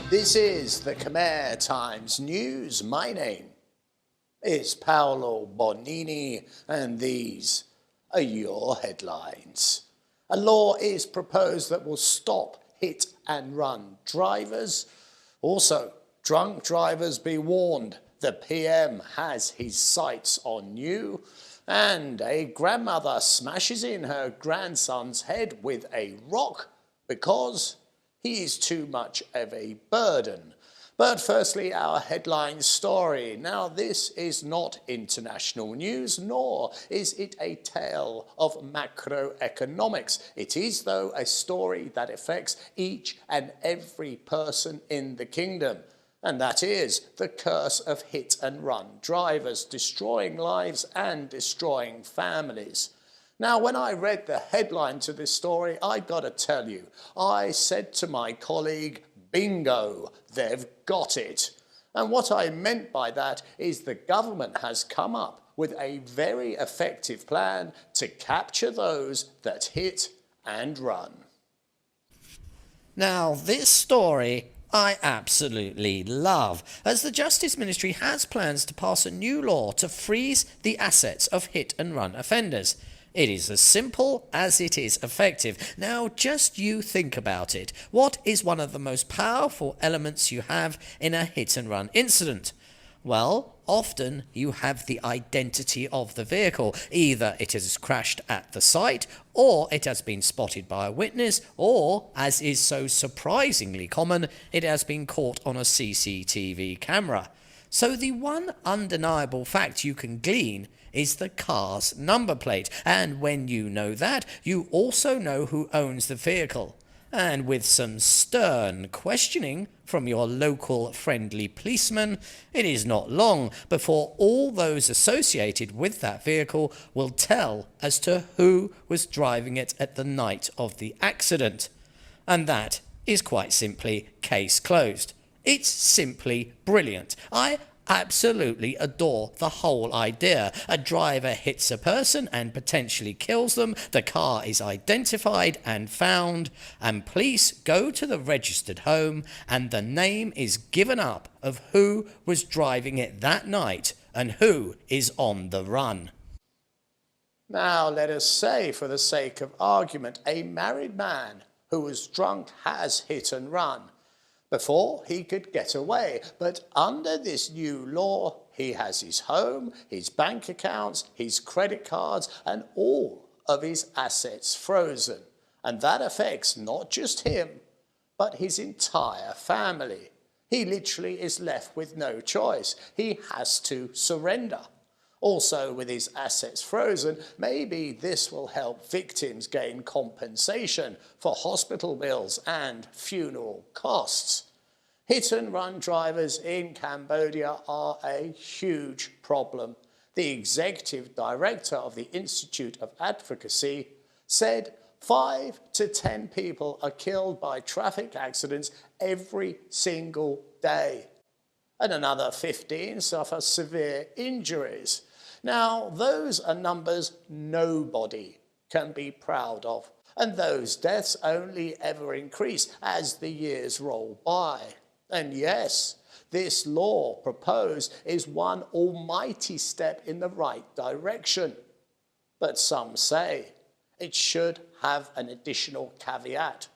This is the Khmer Times News. My name is Paolo Bonini, and these are your headlines. A law is proposed that will stop hit and run drivers. Also, drunk drivers be warned, the PM has his sights on you. And a grandmother smashes in her grandson's head with a rock because he is too much of a burden. But firstly, our headline story. Now, this is not international news, nor is it a tale of macroeconomics. It is, though, a story that affects each and every person in the kingdom. And that is the curse of hit-and-run drivers, destroying lives and destroying families. Now, when I read the headline to this story, I gotta tell you, I said to my colleague, bingo, they've got it. And what I meant by that is the government has come up with a very effective plan to capture those that hit and run. Now, this story I absolutely love, as the Justice Ministry has plans to pass a new law to freeze the assets of hit-and-run offenders. It is as simple as it is effective. Now, just you think about it. What is one of the most powerful elements you have in a hit-and-run incident? Well, often you have the identity of the vehicle. Either it has crashed at the site, or it has been spotted by a witness, or, as is so surprisingly common, it has been caught on a CCTV camera. So the one undeniable fact you can glean is the car's number plate, and when you know that, you also know who owns the vehicle. And with some stern questioning from your local friendly policeman, it is not long before all those associated with that vehicle will tell as to who was driving it at the night of the accident. And that is quite simply case closed. It's simply brilliant. I absolutely adore the whole idea. A driver hits a person and potentially kills them, the car is identified and found, and police go to the registered home and the name is given up of who was driving it that night and who is on the run. Now, let us say, for the sake of argument, a married man who was drunk has hit and run before he could get away. But under this new law, he has his home, his bank accounts, his credit cards, and all of his assets frozen. And that affects not just him, but his entire family. He literally is left with no choice. He has to surrender. Also, with his assets frozen, maybe this will help victims gain compensation for hospital bills and funeral costs. Hit-and-run drivers in Cambodia are a huge problem. The executive director of the Institute of Advocacy said 5 to 10 people are killed by traffic accidents every single day, and another 15 suffer severe injuries. Now, those are numbers nobody can be proud of, and those deaths only ever increase as the years roll by. And yes, this law proposed is one almighty step in the right direction. But some say it should have an additional caveat,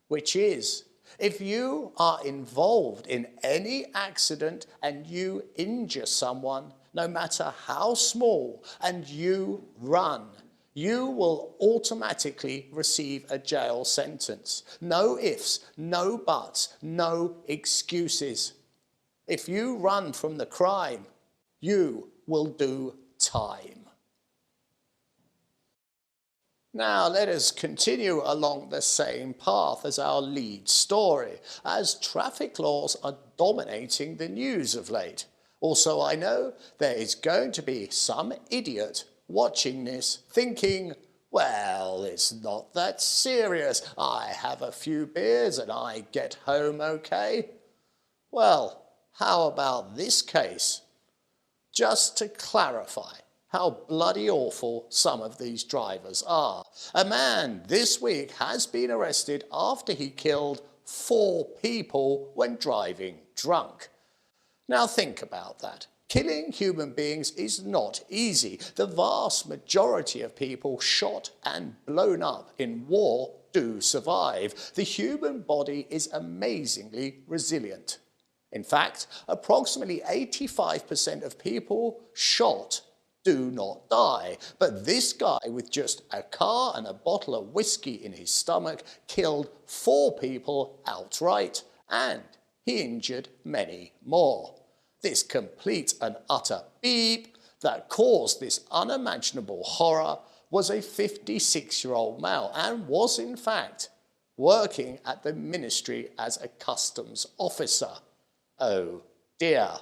which is, if you are involved in any accident and you injure someone, no matter how small, and you run, you will automatically receive a jail sentence. No ifs, no buts, no excuses. If you run from the crime, you will do time. Now let us continue along the same path as our lead story, as traffic laws are dominating the news of late. Also, I know there is going to be some idiot watching this thinking, well, it's not that serious. I have a few beers and I get home okay. Well, how about this case? Just to clarify how bloody awful some of these drivers are. A man this week has been arrested after he killed 4 people when driving drunk. Now think about that. Killing human beings is not easy. The vast majority of people shot and blown up in war do survive. The human body is amazingly resilient. In fact, approximately 85% of people shot do not die. But this guy with just a car and a bottle of whiskey in his stomach killed 4 people outright, and he injured many more. This complete and utter beep that caused this unimaginable horror was a 56-year-old male and was in fact working at the ministry as a customs officer. Oh dear.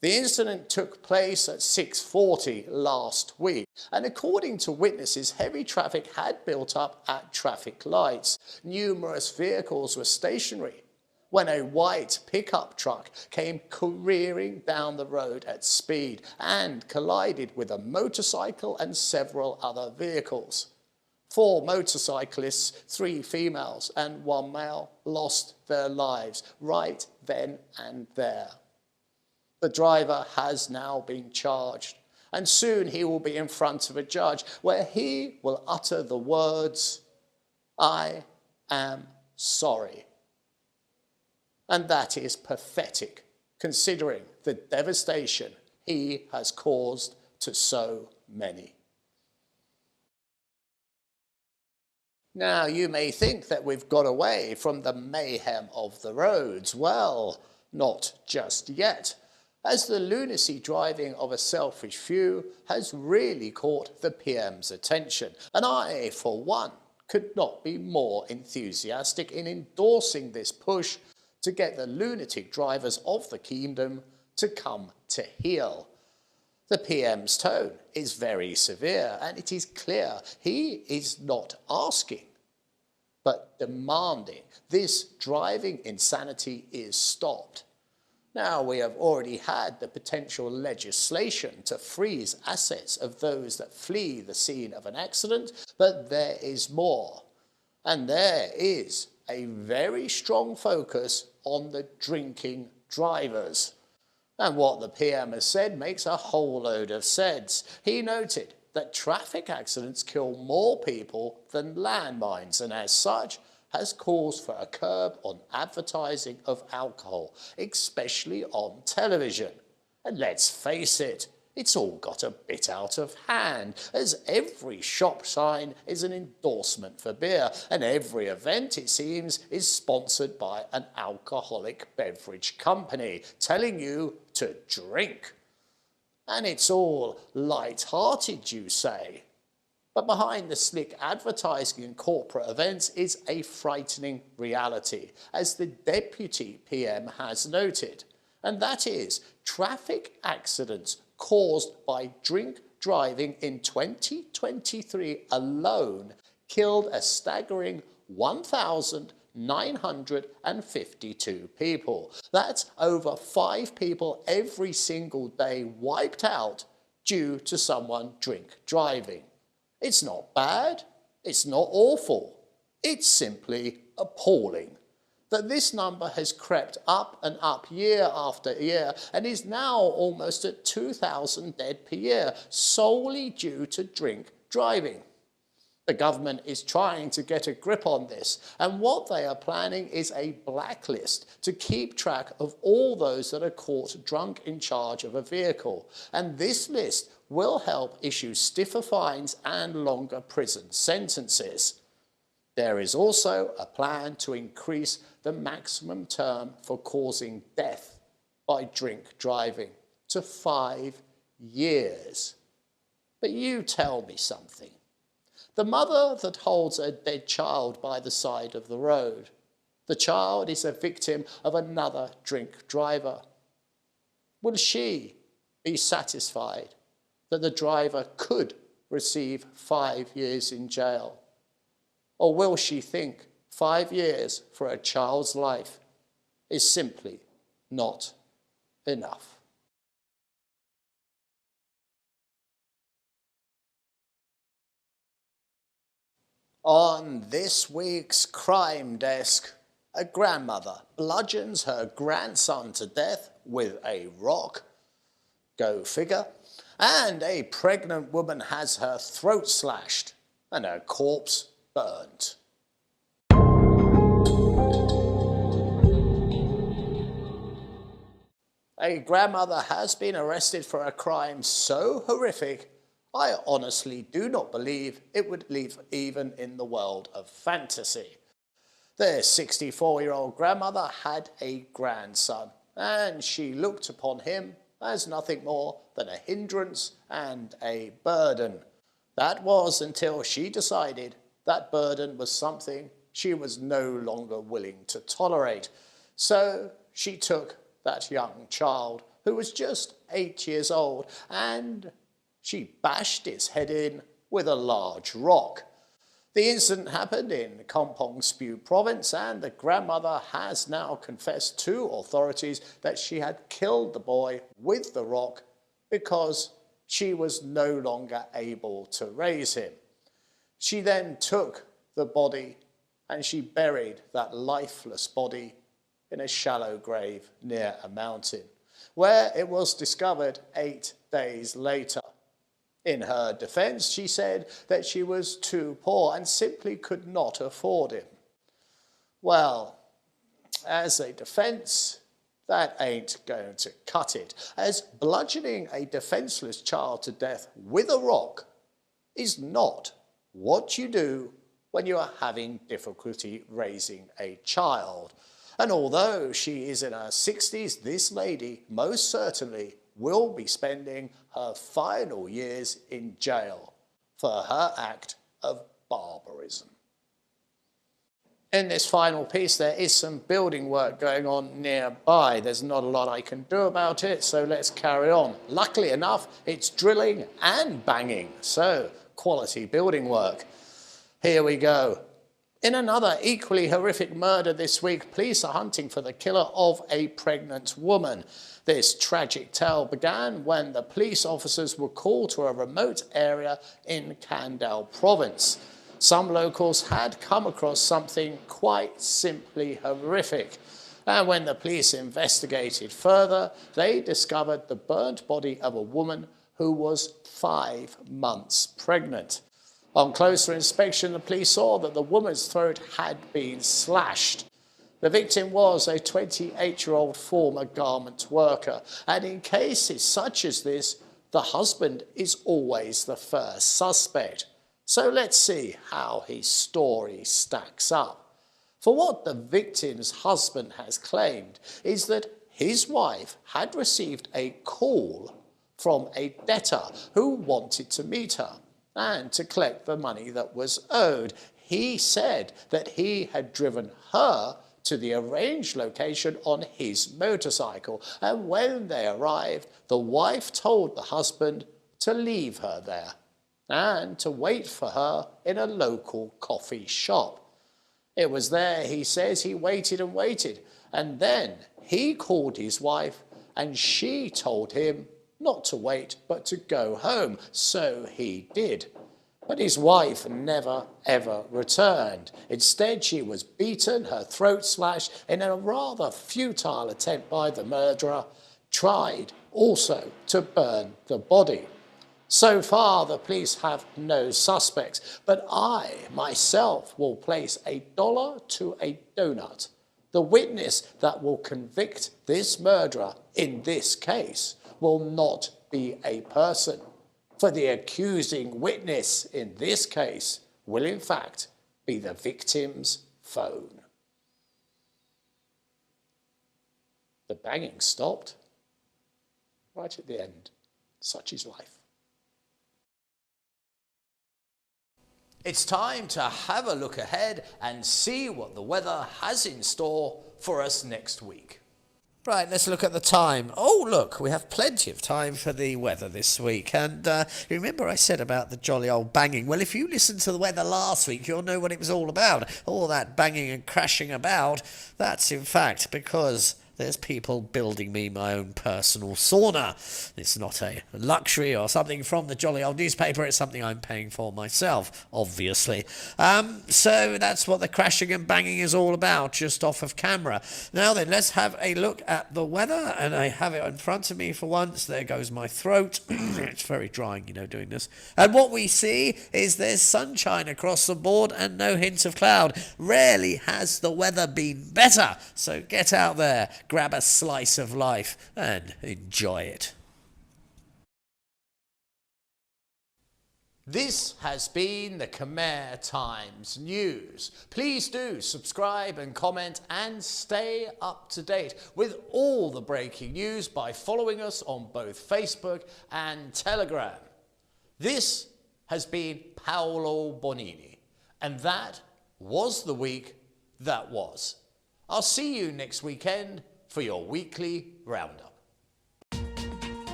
The incident took place at 6:40 last week, and according to witnesses, heavy traffic had built up at traffic lights. Numerous vehicles were stationary when a white pickup truck came careering down the road at speed and collided with a motorcycle and several other vehicles. 4 motorcyclists, 3 females and 1 male lost their lives right then and there. The driver has now been charged, and soon he will be in front of a judge where he will utter the words, "I am sorry." And that is pathetic, considering the devastation he has caused to so many. Now, you may think that we've got away from the mayhem of the roads. Well, not just yet, as the lunacy driving of a selfish few has really caught the PM's attention. And I, for one, could not be more enthusiastic in endorsing this push to get the lunatic drivers of the kingdom to come to heel. The PM's tone is very severe, and it is clear he is not asking, but demanding this driving insanity is stopped. Now, we have already had the potential legislation to freeze assets of those that flee the scene of an accident, but there is more. And there is a very strong focus on the drinking drivers. And what the PM has said makes a whole load of sense. He noted that traffic accidents kill more people than landmines, and as such has calls for a curb on advertising of alcohol, especially on television. And let's face it, it's all got a bit out of hand, as every shop sign is an endorsement for beer, and every event, it seems, is sponsored by an alcoholic beverage company, telling you to drink. And it's all light-hearted, you say. But behind the slick advertising in corporate events is a frightening reality, as the Deputy PM has noted, and that is traffic accidents caused by drink driving in 2023 alone killed a staggering 1,952 people. That's over 5 people every single day wiped out due to someone drink driving. It's not bad, it's not awful, it's simply appalling that this number has crept up and up year after year and is now almost at 2,000 dead per year, solely due to drink driving. The government is trying to get a grip on this, and what they are planning is a blacklist to keep track of all those that are caught drunk in charge of a vehicle. And this list will help issue stiffer fines and longer prison sentences. There is also a plan to increase the maximum term for causing death by drink driving to 5 years. But you tell me something. The mother that holds a dead child by the side of the road, the child is a victim of another drink driver. Will she be satisfied that the driver could receive 5 years in jail? Or will she think 5 years for a child's life is simply not enough? On this week's Crime Desk, A grandmother bludgeons her grandson to death with a rock. Go figure. And a pregnant woman has her throat slashed and her corpse burnt. A grandmother has been arrested for a crime so horrific, I honestly do not believe it would live even in the world of fantasy. Their 64-year-old grandmother had a grandson, and she looked upon him as nothing more than a hindrance and a burden. That was until she decided that burden was something she was no longer willing to tolerate. So she took that young child, who was just 8 years old, and she bashed its head in with a large rock. The incident happened in Kampong Speu province, and the grandmother has now confessed to authorities that she had killed the boy with the rock because she was no longer able to raise him. She then took the body and she buried that lifeless body in a shallow grave near a mountain, where it was discovered 8 days later. In her defence, she said that she was too poor and simply could not afford him. Well, as a defence, that ain't going to cut it, as bludgeoning a defenceless child to death with a rock is not what you do when you are having difficulty raising a child. And although she is in her 60s, this lady most certainly will be spending her final years in jail for her act of barbarism. In this final piece, there is some building work going on nearby. There's not a lot I can do about it, so let's carry on. Luckily enough, it's drilling and banging, so quality building work. Here we go. In another equally horrific murder this week, police are hunting for the killer of a pregnant woman. This tragic tale began when the police officers were called to a remote area in Kandal province. Some locals had come across something quite simply horrific, and when the police investigated further, they discovered the burnt body of a woman who was 5 months pregnant. On closer inspection, the police saw that the woman's throat had been slashed. The victim was a 28-year-old former garment worker, and in cases such as this, the husband is always the first suspect. So let's see how his story stacks up. For what the victim's husband has claimed is that his wife had received a call from a debtor who wanted to meet her and to collect the money that was owed. He said that he had driven her to the arranged location on his motorcycle, and when they arrived, the wife told the husband to leave her there and to wait for her in a local coffee shop. It was there, he says, he waited and waited, and then he called his wife and she told him not to wait but to go home, so he did. But his wife never ever returned. Instead, she was beaten, her throat slashed, in a rather futile attempt by the murderer, tried also to burn the body. So far, the police have no suspects, but I, myself, will place $1 to a donut. The witness that will convict this murderer in this case will not be a person, for the accusing witness in this case will in fact be the victim's phone. The banging stopped right at the end. Such is life. It's time to have a look ahead and see what the weather has in store for us next week. Right, let's look at the time. Oh, look, we have plenty of time for the weather this week. And remember I said about the jolly old banging? Well, if you listened to the weather last week, you'll know what it was all about. All that banging and crashing about, that's in fact because there's people building me my own personal sauna. It's not a luxury or something from the jolly old newspaper. It's something I'm paying for myself, obviously. So that's what the crashing and banging is all about, just off of camera. Now then, let's have a look at the weather, and I have it in front of me for once. There goes my throat. It's very drying, doing this. And what we see is there's sunshine across the board and no hint of cloud. Rarely has the weather been better. So get out there, grab a slice of life and enjoy it. This has been the Khmer Times News. Please do subscribe and comment and stay up to date with all the breaking news by following us on both Facebook and Telegram. This has been Paolo Bonini, and that was the week that was. I'll see you next weekend for your weekly Roundup.